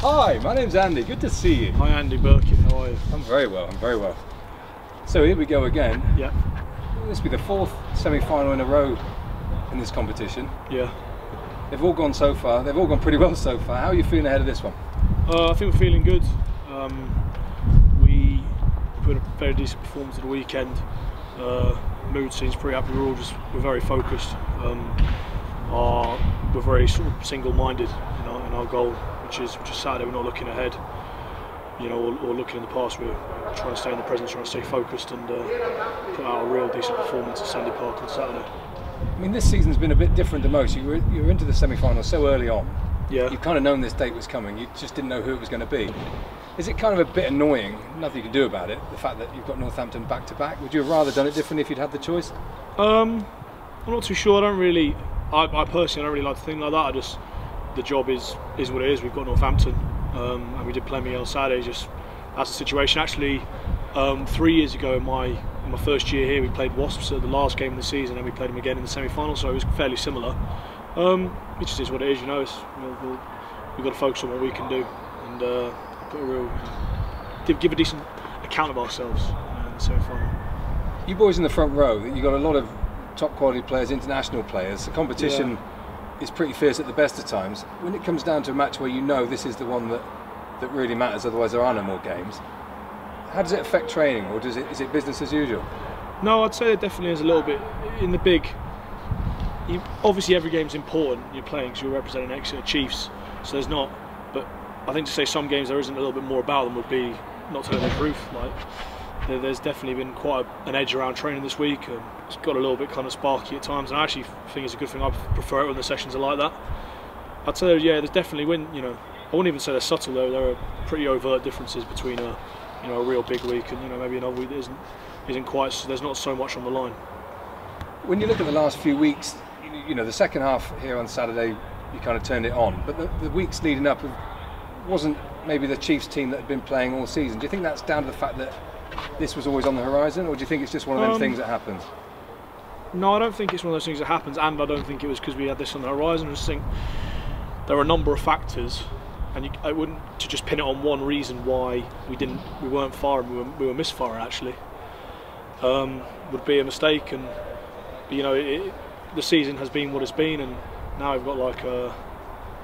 Hi, my name's Andy. Good to see you. Hi Andy Birkin, how are you? I'm very well, I'm very well. So here we go again. Yeah. This will be the fourth semi-final in a row in this competition. Yeah. They've all gone so far. They've all gone pretty well so far. How are you feeling ahead of this one? I think we're feeling good. We put a very decent performance at the weekend. Mood seems pretty happy. We're very focused. We're very sort of single-minded in our goal, which is Saturday. We're not looking ahead, or looking in the past. We're trying to stay in the present, trying to stay focused, and put out a real decent performance at Sandy Park on Saturday. I mean, this season's been a bit different to most. You were into the semi-final so early on. Yeah. You kind of known this date was coming. You just didn't know who it was going to be. Is it kind of a bit annoying? Nothing you can do about it. The fact that you've got Northampton back to back. Would you have rather done it differently if you'd had the choice? I'm not too sure. I personally don't really like to think like that. The job is what it is. We've got Northampton, and we did play me on Saturday. That's the situation. Actually, 3 years ago in my first year here, we played Wasps at the last game of the season, and we played them again in the semi-final. So it was fairly similar. It just is what it is, we've got to focus on what we can do and put a real, give a decent account of ourselves in the semi-final. You boys in the front row, you've got a lot of top quality players, international players. The competition is pretty fierce at the best of times. When it comes down to a match where you know this is the one that really matters, otherwise there are no more games, how does it affect training, or is it business as usual? No, I'd say it definitely is a little bit. In the big, obviously every game's important you're playing because you're representing Exeter Chiefs, so there's not, but I think to say some games there isn't a little bit more about them would be not telling the truth. There's definitely been quite an edge around training this week. It's got a little bit kind of sparky at times, and I actually think it's a good thing. I prefer it when the sessions are like that. I'd say there's definitely I wouldn't even say they're subtle though. There are pretty overt differences between a real big week and maybe another week that isn't quite. There's not so much on the line. When you look at the last few weeks, the second half here on Saturday, you kind of turned it on, but the weeks leading up wasn't maybe the Chiefs team that had been playing all season. Do you think that's down to the fact that this was always on the horizon, or do you think it's just one of those things that happens? No, I don't think it's one of those things that happens, and I don't think it was because we had this on the horizon. I just think there are a number of factors, and I wouldn't to just pin it on one reason why we weren't firing, we were misfiring actually. Would be a mistake, and the season has been what it's been, and now we've got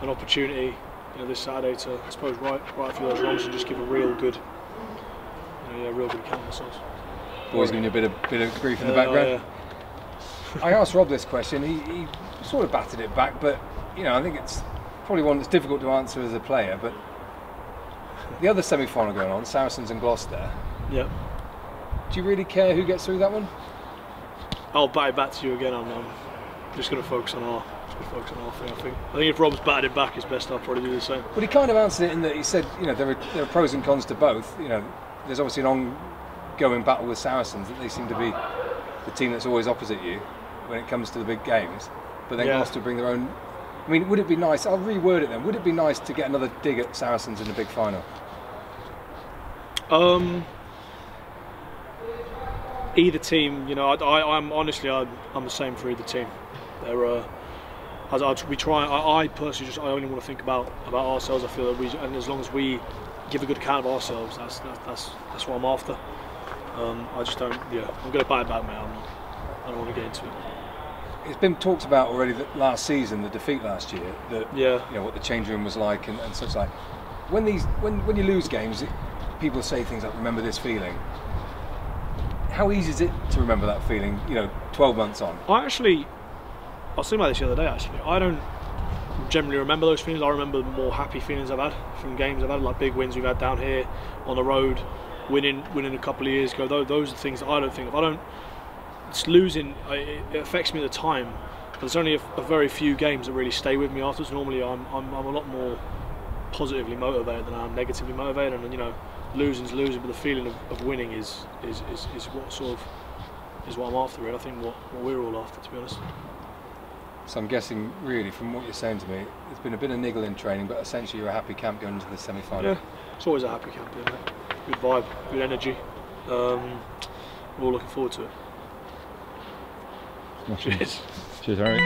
an opportunity, this Saturday to, I suppose, right a few of those wrongs and just give a real good, real good account of ourselves. Boys giving you a bit of grief in the background. I asked Rob this question. He sort of batted it back, but I think it's probably one that's difficult to answer as a player. But the other semi-final going on, Saracens and Gloucester. Yeah. Do you really care who gets through that one? I'll bat it back to you again. I'm just going to focus on our thing. I think if Rob's batted it back, it's best I'll probably do the same. But he kind of answered it in that he said, there are pros and cons to both. There's obviously an ongoing battle with Saracens, that they seem to be the team that's always opposite you when it comes to the big games. But then Gloucester bring their own. I mean, would it be nice? I'll reword it then. Would it be nice to get another dig at Saracens in the big final? Either team, I'm honestly, I'm the same for either team. I personally I only want to think about ourselves. I feel that and as long as we give a good account of ourselves, that's what I'm after. I just don't. I'm going to bat it back, mate. I don't want to get into it. It's been talked about already that last season, the defeat last year, that what the change room was like and such like. When you lose games, people say things like, "Remember this feeling." How easy is it to remember that feeling? 12 months on. I was thinking about this the other day. Actually, I don't generally remember those feelings. I remember the more happy feelings I've had from games I've had, like big wins we've had down here on the road, winning a couple of years ago. Those are things that I don't think of. It's losing. It affects me at the time, but there's only a very few games that really stay with me afterwards. Normally, I'm a lot more positively motivated than I am negatively motivated, and losing's losing, but the feeling of winning is what I'm after. Really, I think what we're all after, to be honest. So I'm guessing, really, from what you're saying to me, it's been a bit of niggle in training, but essentially you're a happy camp going into the semi-final. Yeah, it's always a happy camp, isn't it? Good vibe, good energy. We're all looking forward to it. Cheers. Cheers, Harry.